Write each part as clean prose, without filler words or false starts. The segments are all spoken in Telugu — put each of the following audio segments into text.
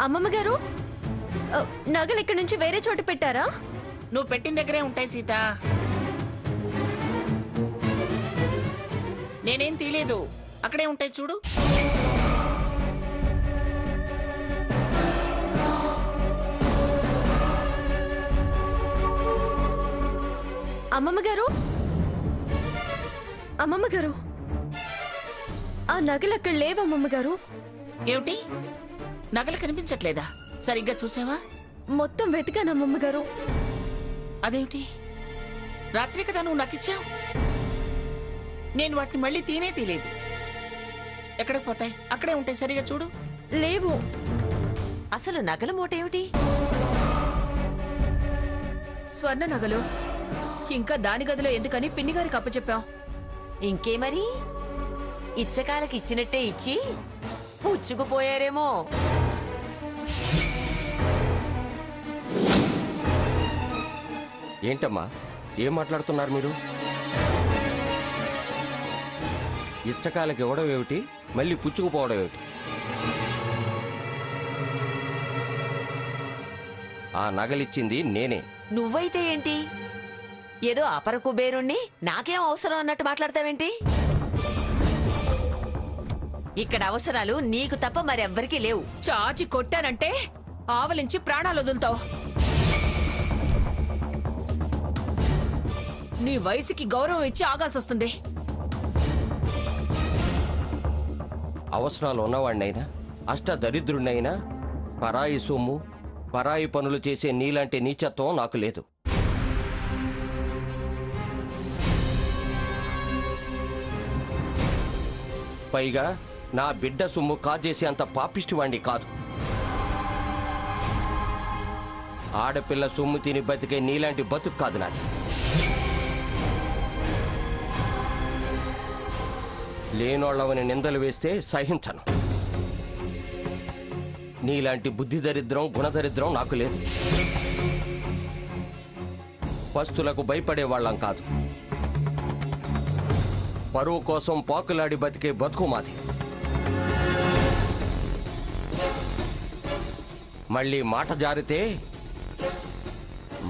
అమ్మమ్మ గారు, నగలు ఇక్కడి నుంచి వేరే చోట పెట్టారా? నువ్వు పెట్టిన దగ్గరే ఉంటాయి సీత. నేనేం తీలేదు, అక్కడే ఉంటాయి చూడు. అమ్మమ్మ గారు, అమ్మమ్మ గారు, ఆ నగలు అక్కడ లేవు అమ్మమ్మ గారు. ఏమిటి, నగలు కనిపించట్లేదా? సరిగ్గా చూసావా? మొత్తం వెతికాను అమ్మమ్మ గారు. అదేమిటి, రాత్రి కదా నువ్వు నాకిచ్చావు. నేను వాటిని మళ్ళీ తీయలేదు. ఎక్కడికి పోతాయి? అక్కడే ఉంటాయి, సరిగా చూడు. లేవు. అసలు నగల మూట ఏమిటి? స్వర్ణ నగలు. ఇంకా దాని గదిలో ఎందుకని పిన్నిగారికి అప్పచెప్పాం. ఇంకే మరి ఇచ్చకాలకి ఇచ్చినట్టే ఇచ్చి పుచ్చుకుపోయారేమో. ఏంటమ్మా, ఏం మాట్లాడుతున్నారు మీరు? ఇచ్చకాలకి ఇవ్వడం ఏమిటి, మళ్ళీ పుచ్చుకుపోవడం ఏమిటి? ఆ నగలిచ్చింది నేనే. నువ్వైతే ఏంటి, ఏదో అపర కుబేరుణ్ణి నాకేం అవసరం అన్నట్టు మాట్లాడతావేంటి? ఇక్కడ అవసరాలు నీకు తప్ప మరెవ్వరికీ లేవు. చాచి కొట్టానంటే ఆవలించి ప్రాణాలు వదులుతావు. నీ వయసుకి గౌరవం ఇచ్చి ఆగాల్సి వస్తుంది. అవసరాలు ఉన్నవాడినైనా, అష్ట దరిద్రుడినైనా పరాయి సొమ్ము, పరాయి పనులు చేసే నీలాంటి నీచత్వం నాకు లేదు. పైగా నా బిడ్డ సొమ్ము కాజేసే అంత పాపిష్టివాణ్ణి కాదు. ఆడపిల్ల సొమ్ము తిని బతికే నీలాంటి బతుకు కాదు నాది. లేనోళ్ళవని నిందలు వేస్తే సహించను. నీలాంటి బుద్ధి దరిద్రం, గుణదరిద్రం నాకు లేదు. పస్తులకు భయపడేవాళ్ళం కాదు. పరువు కోసం పాకులాడి బతికే బతుకు మాది. మళ్ళీ మాట జారితే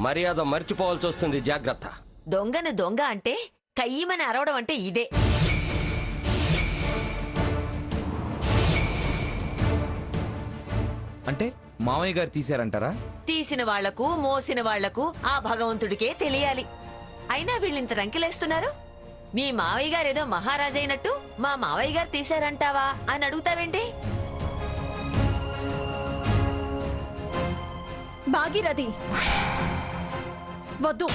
మర్యాద మర్చిపోవాల్సి వస్తుంది, జాగ్రత్త. దొంగని దొంగ అంటే కయ్యమని అరవడం అంటే ఇదే. అంటే మామయ్య గారు తీశారంటారా? తీసిన వాళ్లకు, మోసిన వాళ్లకు ఆ భగవంతుడికే తెలియాలి. అయినా వీళ్ళింత రంకెలేస్తున్నారు. మీ మావయ్య గారేదో మహారాజైనట్టు మా మావయ్య గారు తీశారంటావా అని అడుగుతావేంటి? భాగీరథి, వద్దు.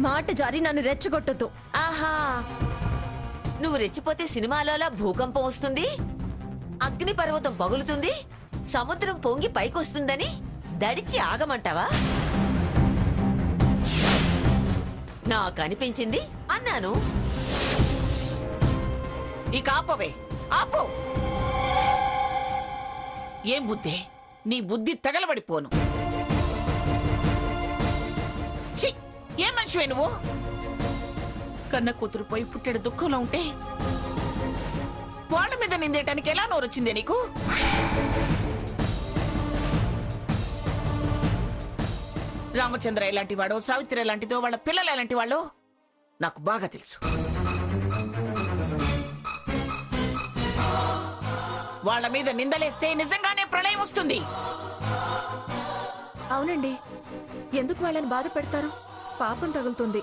మాట జారి నన్ను రెచ్చగొట్టొద్దు. ఆహా, నువ్వు రెచ్చిపోతే సినిమాలలో భూకంపం వస్తుంది, అగ్ని పర్వతం పగులుతుంది, సముద్రం పొంగి పైకొస్తుందని దడిచి ఆగమంటావా? నాకనిపించింది అన్నాను. ఇక ఆపవే, ఆపు. ఏం బుద్ధి, నీ బుద్ధి తగలబడిపోను. ఛీ, ఏం మనిషివే నువ్వు? కన్న కూతురు పోయి పుట్టెడు దుఃఖంలో ఉంటే వాళ్ళ మీద నిందేయటానికి ఎలా నోరొచ్చిందే నీకు? రామచంద్ర ఎలాంటి వాడో, సావిత్రి ఎలాంటిదో, వాళ్ళ పిల్లలు ఎలాంటి వాళ్ళో నాకు బాగా తెలుసు. వాళ్ళ మీద నిందలేస్తే నిజంగానే ప్రళయం వస్తుంది. అవునండి, ఎందుకు వాళ్ళని బాధ పెడతారు? పాపం తగులుతుంది.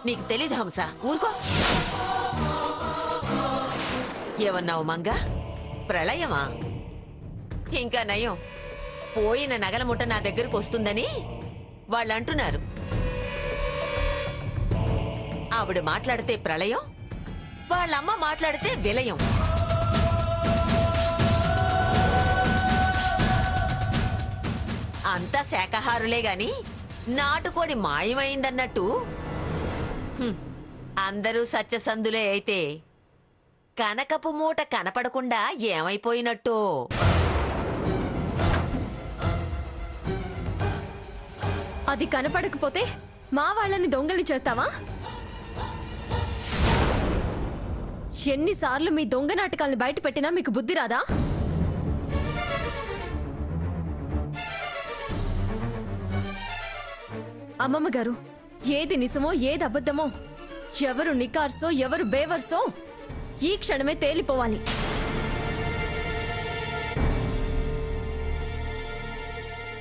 నీకు తెలీదు హంస, ఊరుకో. ఏమన్నావు మంగ? ప్రళయమా? ఇంకా నయం, పోయిన నగల ముఠ నా దగ్గరకు వస్తుందని వాళ్ళంటున్నారు. ఆవిడ మాట్లాడితే ప్రళయం, వాళ్ళమ్మ మాట్లాడితే విలయం. అంతా శాకాహారులే గాని నాటుకోడి మాయమైందన్నట్టు అందరూ సత్యసంధులే అయితే కనకపు మూట కనపడకుండా ఏమైపోయినట్టో. అది కనపడకపోతే మా వాళ్ళని దొంగల్ని చేస్తావా? ఎన్నిసార్లు మీ దొంగ నాటకాలను బయట పెట్టినా మీకు బుద్ధి రాదా? అమ్మమ్మ గారు, ఏది నిజమో ఏది అబద్ధమో, ఎవరు నికార్సో ఎవరు బేవర్సో ఈ క్షణమే తేలిపోవాలి.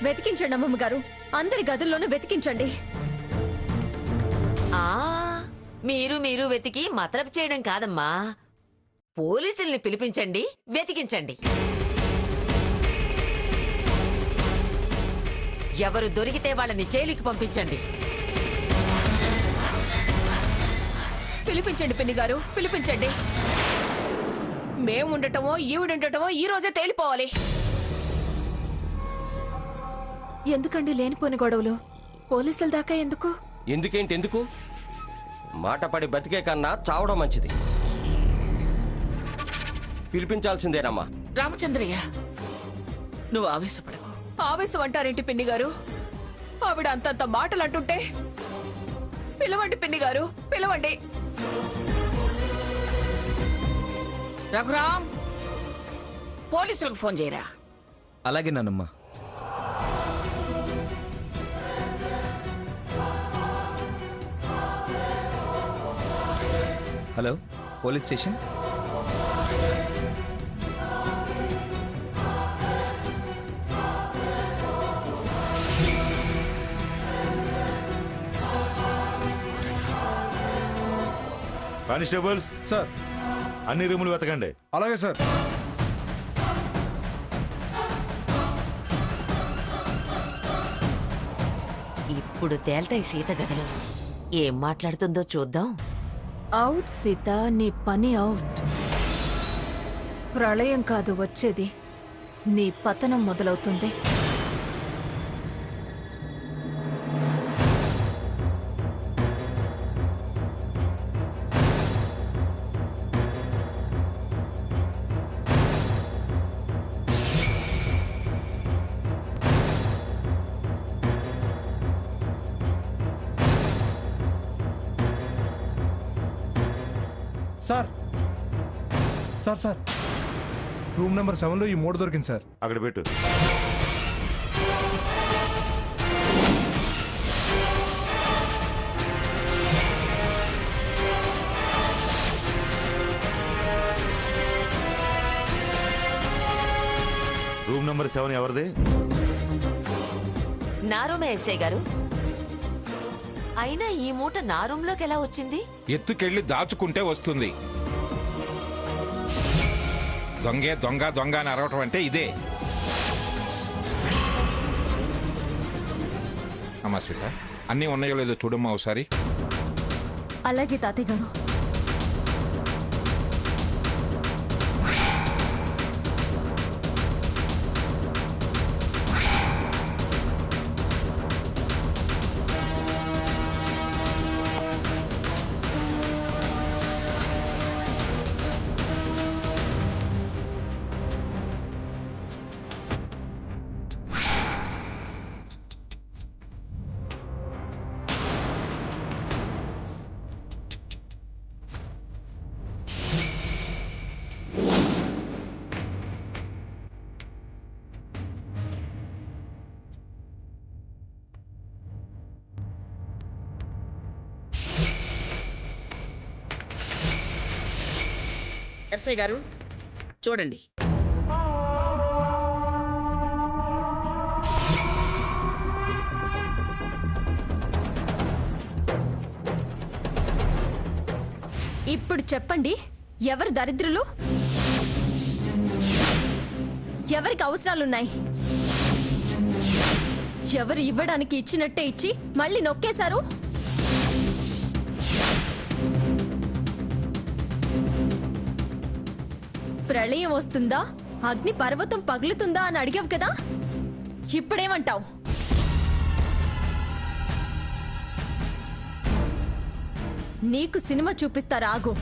వెతికించండి అమ్మమ్మ గారు, అందరి గదుల్లోనూ వెతికించండి. ఆ మీరు వెతికి మతలబు చేయడం కాదమ్మా, పోలీసుల్ని పిలిపించండి, వెతికించండి. ఎవరు దొరికితే వాళ్ళని జైలుకి పంపించండి. పిలిపించండి పిన్ని గారు, పిలిపించండి. మేముండటమో ఈవిడుండటమో ఈ రోజే తేలిపోవాలి. ఎందుకండి లేనిపోని గొడవలు? పోలీసుల దాకా ఎందుకు? ఎందుకు మాట పడి బతికే కన్నా చావడం మంచిది. పిలిపించాల్సిందేనమ్మా. రామచంద్రయ్య, నువ్వు ఆవేశపడకు. ఆవేశం అంటారేంటి పిన్ని గారు? ఆవిడ అంతంత మాటలు అంటుంటే పిలవండి పిన్ని గారు, పిలవండి. రఘురామ్, పోలీసులకు ఫోన్ చేయరా. అలాగే నానమ్మా. Hello, police station. Constables sir. అన్ని రూములు వెతకండి. అలాగే సార్. ఇప్పుడు తేల్తాయి సీత గదులు. ఏం మాట్లాడుతుందో చూద్దాం. అవుట్ సీత, నీ పని అవుట్. ప్రళయం కాదు వచ్చేది, నీ పతనం మొదలవుతుంది. Sir sir sir room number 7లో ఈ మోడ్ దొరికింది సార్. అక్కడ పెట్టు. రూమ్ నెంబర్ 7 ఎవరిది? నా రూమే ఎస్ఐ గారు. అయినా ఈ మూట నా రూమ్లోకి ఎలా వచ్చింది? ఎత్తుకెళ్లి దాచుకుంటే వస్తుంది. దొంగే దొంగ దొంగ అని అరవటం అంటే ఇదే. అమ్మా సీత, అన్నీ ఉన్నాయో లేదో చూడమ్మా ఒకసారి. అలాగే తాతయ్య గారు. ఎస్ఐ గారు చూడండి. ఇప్పుడు చెప్పండి, ఎవరు దరిద్రులు? ఎవరికి అవసరాలున్నాయి? ఎవరు ఇవ్వడానికి ఇచ్చినట్టే ఇచ్చి మళ్ళీ నొక్కేశారు? ప్రళయం వస్తుందా, అగ్ని పర్వతం పగులుతుందా అని అడిగావు కదా, ఇప్పుడేమంటావు? నీకు సినిమా చూపిస్తారా? ఆగు.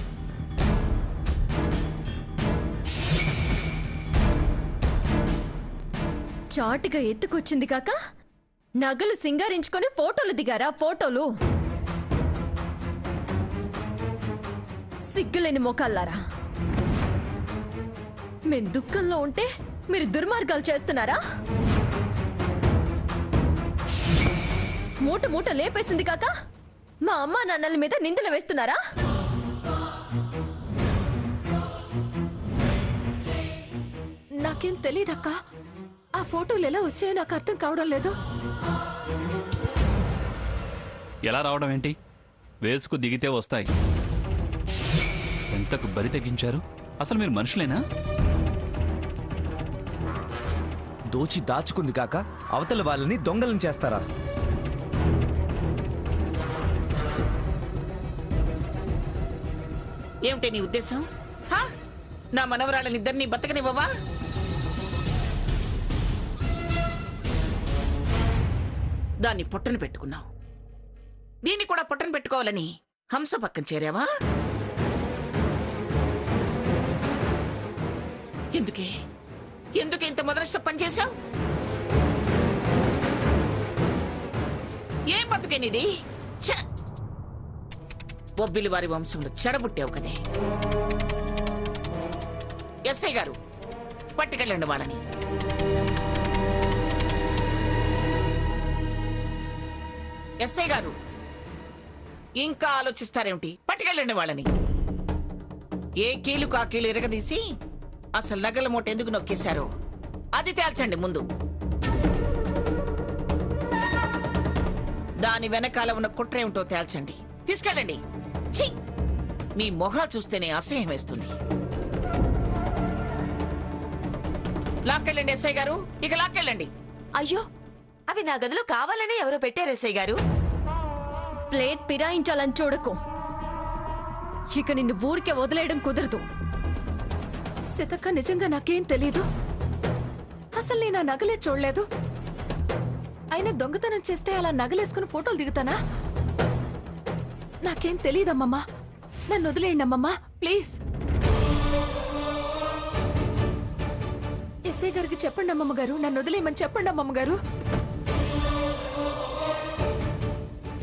చాటుగా ఎత్తుకొచ్చింది కాక నగలు సింగారించుకొని ఫోటోలు దిగారా? ఫోటోలు సిగ్గులేని మోకాళ్ళారా? మేం దుఃఖంలో ఉంటే మీరు దుర్మార్గాలు చేస్తున్నారా? మూట మూట లేపేసింది కాక మా అమ్మా నాన్నల మీద నిందలు వేస్తున్నారా? నాకేం తెలీదక్కా. ఆ ఫోటోలు ఎలా వచ్చాయో నాకు అర్థం కావడం లేదు. ఎలా రావడం ఏంటి? వేసుకు దిగితే వస్తాయి. ఎంతకు బరి తెగించారు? అసలు మీరు మనుషులేనా? దోచి దాచుకుంది కాక అవతల వాళ్ళని దొంగలను చేస్తారా? ఏమిటి నీ ఉద్దేశం? హా? నా మనవరాళ్ళని ఇద్దరిని బతకనివ్వవా? దాన్ని పొట్టను పెట్టుకున్నావు. దీన్ని కూడా పొట్టను పెట్టుకోవాలని హంస పక్కన చేరావా? ఎందుకే ఎందుకు ఇంత మొదలష్ట పనిచేశావు? ఏం బతుకేనిది? ఛ! బొబ్బిలి వారి వంశంలో చెడబుట్టావు కదే. ఎస్ఐ గారు, పట్టుకెళ్ళండి వాళ్ళని. ఎస్ఐ గారు, ఇంకా ఆలోచిస్తారేమిటి? పట్టుకెళ్ళండి వాళ్ళని. ఏ కీలు కా కీలు ఎరగదీసి అసలు నగల మూట ఎందుకు నొక్కేశారో అది తేల్చండి ముందు. దాని వెనకాల ఉన్న కుట్ర ఏమిటో తేల్చండి. తీసుకెళ్ళండి. ఛీ! మీ మొహాలు చూస్తేనే అసహ్యం వేస్తుంది. లాక్కెళ్ళండి ఎస్ఐ గారు, ఇక లాక్కెళ్ళండి. అయ్యో, అవి నా గదిలో కావాలనే ఎవరో పెట్టారు ఎస్ఐ గారు. ప్లేట్ పిరాయించాలని చూడకు. ఇక నిన్ను ఊరికే వదిలేయడం కుదరదు. సీతక్క, నిజంగా నాకేం తెలీదు. అసలు నేను ఆ నగలే చూడలేదు. అయినా దొంగతనం చేస్తే అలా నగలేసుకుని ఫోటోలు దిగుతానా? నాకేం తెలీదమ్మమ్మా. నన్ను వదిలేయండి అమ్మమ్మా, ప్లీజ్. ఎస్ఐ గారికి చెప్పండి అమ్మమ్మ గారు, నన్ను వదిలేయమని చెప్పండి అమ్మమ్మ గారు.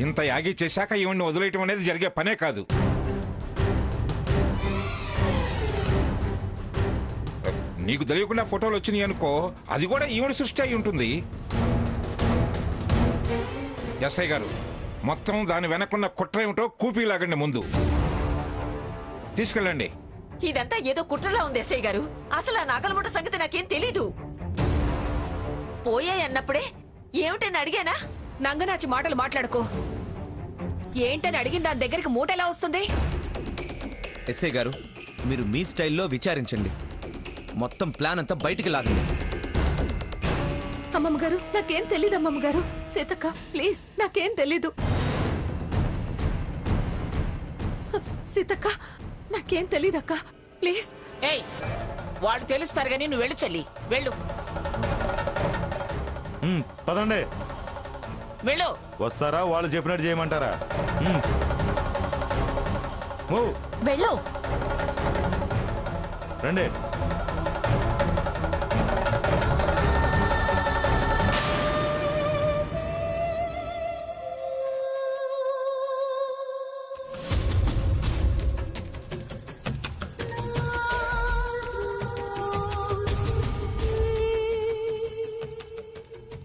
ఇంత యాగి చేశాక ఈవెన్ని వదిలేయటం అనేది జరిగే పనే కాదు. నీకు తెలియకుండా ఫోటోలు వచ్చినాయి అనుకో, అది కూడా ఈవెన్ సృష్టి అయి ఉంటుంది. ఎస్ఐ గారు, మొత్తం దాని వెనకున్న కుట్ర ఏమిటో కూపీలాగండి ముందు. తీసుకెళ్ళండి. ఇదంతా ఏదో కుట్రలా ఉంది ఎస్ఐ గారు. అసలు ఆ నగల మూట సంగతి నాకేం తెలీదు. పోయాయన్నప్పుడే ఏమిటని అడిగానా? నంగనాచి మాటలు మాట్లాడుకో. ఏంటని అడిగిన దాని దగ్గరికి మూట ఎలా వస్తుంది? ఎస్ఐ గారు, మీరు మీ స్టైల్లో విచారించండి. మొత్తం ప్లాన్ అంతా బయటికి లాగండి. అమ్మమ్మ గారు, నాకేం తెలీదు అమ్మమ్మ గారు. సీతక్క, ప్లీజ్, నాకేం తెలీదు. సీతక్క, నాకేం తెలీదక్క, ప్లీజ్. ఏయ్, వాళ్ళు తెలుస్తారు కానీ నువ్వు వెళ్ళు చెల్లి, వెళ్ళు. పదండి. వెళ్ళు. వస్తారా? వాళ్ళు చెప్పినట్టు చేయమంటారా? మూవ్. వెళ్ళు. రండి.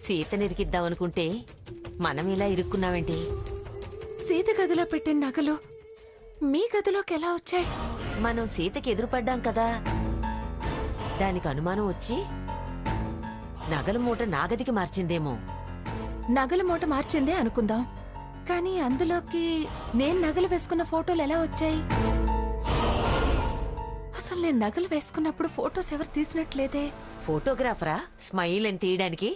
సీత నిరికిద్దామనుకుంటే మనం ఇలా ఇరుక్కున్నామేంటి? సీత గదిలో పెట్టిన నగలు మీ గదిలోకి ఎలా వచ్చాయి? మనం సీతకి ఎదురుపడ్డాం కదా, దానికి అనుమానం వచ్చి నగల మూట నా గదికి మార్చిందేమో. నగల మూట మార్చిందే అనుకుందాం, కానీ అందులోకి నేను నగలు వేసుకున్న ఫోటోలు ఎలా వచ్చాయి? అసలు నేను నగలు వేసుకున్నప్పుడు ఫోటోస్ ఎవరు తీసినట్లేదే. ఫోటోగ్రాఫరా స్మైల్ అని తీయడానికి?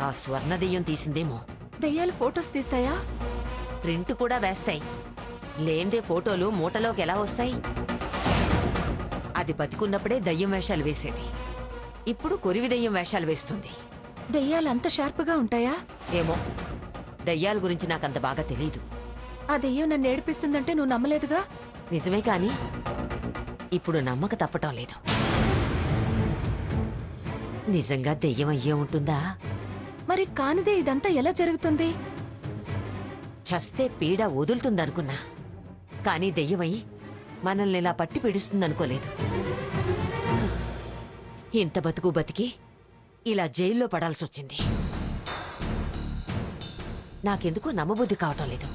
ఆ స్వర్ణ దెయ్యం తీసిందేమో. దెయ్యాలు ఫోటోస్ తీస్తాయా? ప్రింట్ కూడా వేస్తాయి. లేందే ఫోటోలు మూటలోకి ఎలా వస్తాయి? అది బతికున్నప్పుడే దయ్యం వేషాలు వేసేది. ఇప్పుడు కొరివి దయ్యం వేషాలు వేస్తుంది. దెయ్యాలు అంత షార్ప్గా ఉంటాయా? ఏమో, దయ్యాల గురించి నాకంత బాగా తెలీదు. ఆ దెయ్యం నన్ను ఏడిపిస్తుందంటే నువ్వు నమ్మలేదుగా? నిజమే, కానీ ఇప్పుడు నమ్మక తప్పటం లేదు. నిజంగా దెయ్యం అయ్యే ఉంటుందా? మరి కానిదే ఇదంతా ఎలా జరుగుతుంది? చస్తే పీడ వదులుతుందనుకున్నా, కానీ దెయ్యమై మనల్ని ఇలా పట్టి పీడిస్తుందనుకోలేదు. ఇంత బతుకు బతికి ఇలా జైల్లో పడాల్సొచ్చింది. నాకెందుకో నమ్మబుద్ధి కావటం లేదు.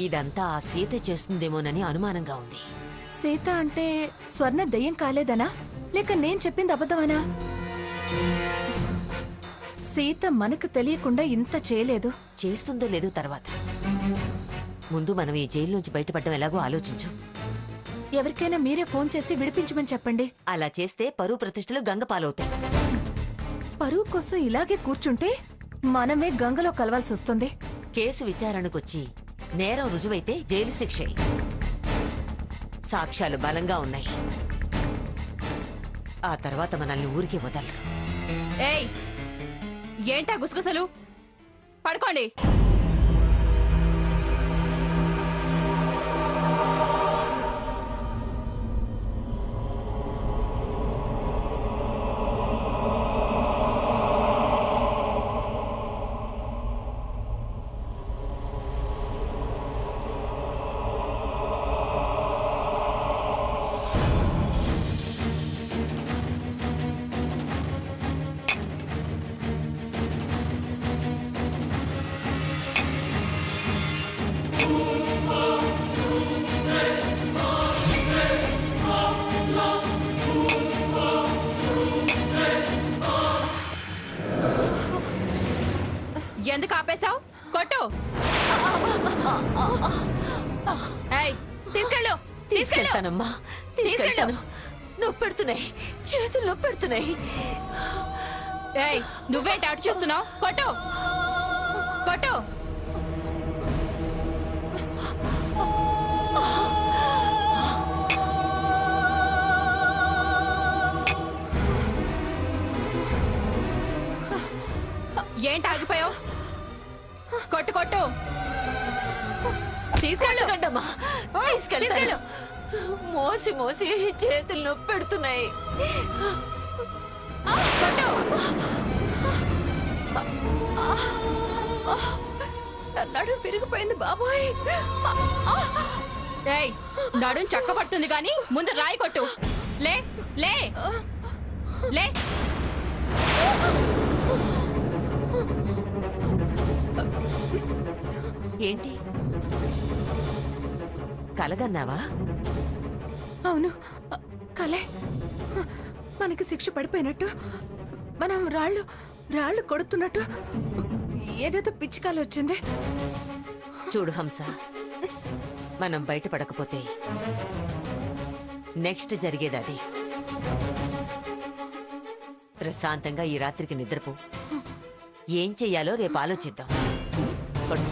ఇదంతా ఆ సీత చేస్తుందేమోనని అనుమానంగా ఉంది. సీత అంటే స్వర్ణ దెయ్యం కాలేదనా లేక నేను చెప్పింది అబద్ధమనా? సీత మనకు తెలియకుండా ఇంత చేయలేదు. చేస్తుందో లేదో తర్వాత. ముందు మనం ఈ జైలు నుంచి బయటపడడం ఎలాగో ఆలోచించు. ఎవరికైనా మీరే ఫోన్ చేసి విడిపించమని చెప్పండి. అలా చేస్తే పరువు ప్రతిష్టలు గంగపాలవుతాయి. పరువు కోసం ఇలాగే కూర్చుంటే మనమే గంగలో కలవాల్సి వస్తుంది. కేసు విచారణకొచ్చి నేరం రుజువైతే జైలు శిక్షే. సాక్ష్యాలు బలంగా ఉన్నాయి. ఆ తర్వాత మనల్ని ఊరికి వదలరు. ఏయ్ ఏంటా గుసగుసలు? పడుకోండి. ఎందుకు ఆపేశావు? కొట్టు. ఏయ్, తీసుకెళ్ళు. తీసుకెళ్తానమ్మా, తీసుకెళ్తాను. నొప్పెడుతున్నాయి, చేతులు నొప్పెడుతున్నాయి. ఏయ్ నువ్వేంటి అటు చూస్తున్నావు? కొట్టు కొట్టు. ఏంటి ఆగిపోయావు? కొట్టు కొట్టు. తీసుకెళ్ళు. తీసుకెళ్ళమ్మా, తీసుకెళ్తాను. మోసి మోసి చేతులు నొప్పెడుతున్నాయి. కొట్టు. నడు విరిగిపోయింది బాబోయ్. ఏయ్ నడుం చక్కబడుతుంది గాని ముందు రాయి కొట్టు. లే లే లే. ఏంటి కలగన్నావా? అవును, కలే. మనకి శిక్ష పడిపోయినట్టు, మనం రాళ్ళు కొడుతున్నట్టు ఏదేదో పిచ్చికాలు వచ్చింది. చూడు హంస, మనం బయటపడకపోతే నెక్స్ట్ జరిగేది అది. ప్రశాంతంగా ఈ రాత్రికి నిద్రపో. ఏం చెయ్యాలో రేపు ఆలోచిద్దాం. పడు.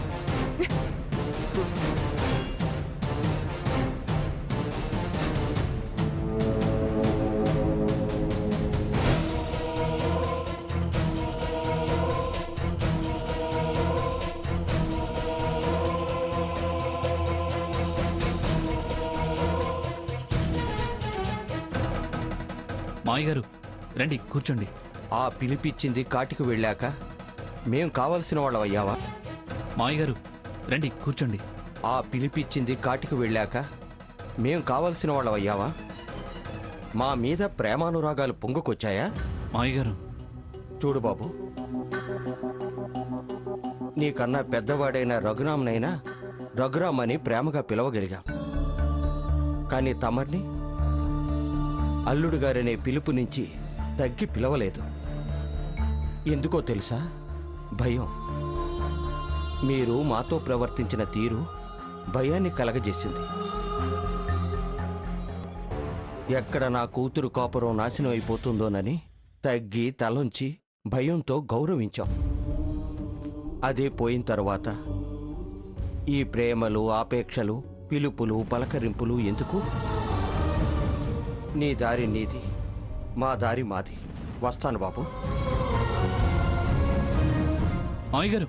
మావయ్య గారు రండి కూర్చోండి. ఆ పిలిపిచ్చింది కాటికి వెళ్ళాక మేం కావలసిన వాళ్ళమయ్యావా? మావయ్య గారు రండి కూర్చోండి. ఆ పిలిపిచ్చింది కాటికి వెళ్ళాక మేం కావలసిన వాళ్ళమయ్యావా? మా మీద ప్రేమానురాగాలు పొంగుకొచ్చాయా? మావయ్య గారు చూడు బాబు, నీకన్నా పెద్దవాడైన రఘురామ్నైనా రఘురామ్ అని ప్రేమగా పిలవగలిగాం. కానీ తమర్ని అల్లుడు గారనే పిలుపు నుంచి తగ్గి పిలవలేదు. ఎందుకో తెలుసా? భయం. మీరు మాతో ప్రవర్తించిన తీరు భయాన్ని కలగజేసింది. ఎక్కడ నా కూతురు కాపురం నాశనం అయిపోతుందోనని తగ్గి తలొంచి భయంతో గౌరవించాం. అదే పోయిన తర్వాత ఈ ప్రేమలు, ఆపేక్షలు, పిలుపులు, పలకరింపులు ఎందుకు? నీ దారి నీది, మా దారి మాది. వస్తాను బాబు. మావయ్య గారు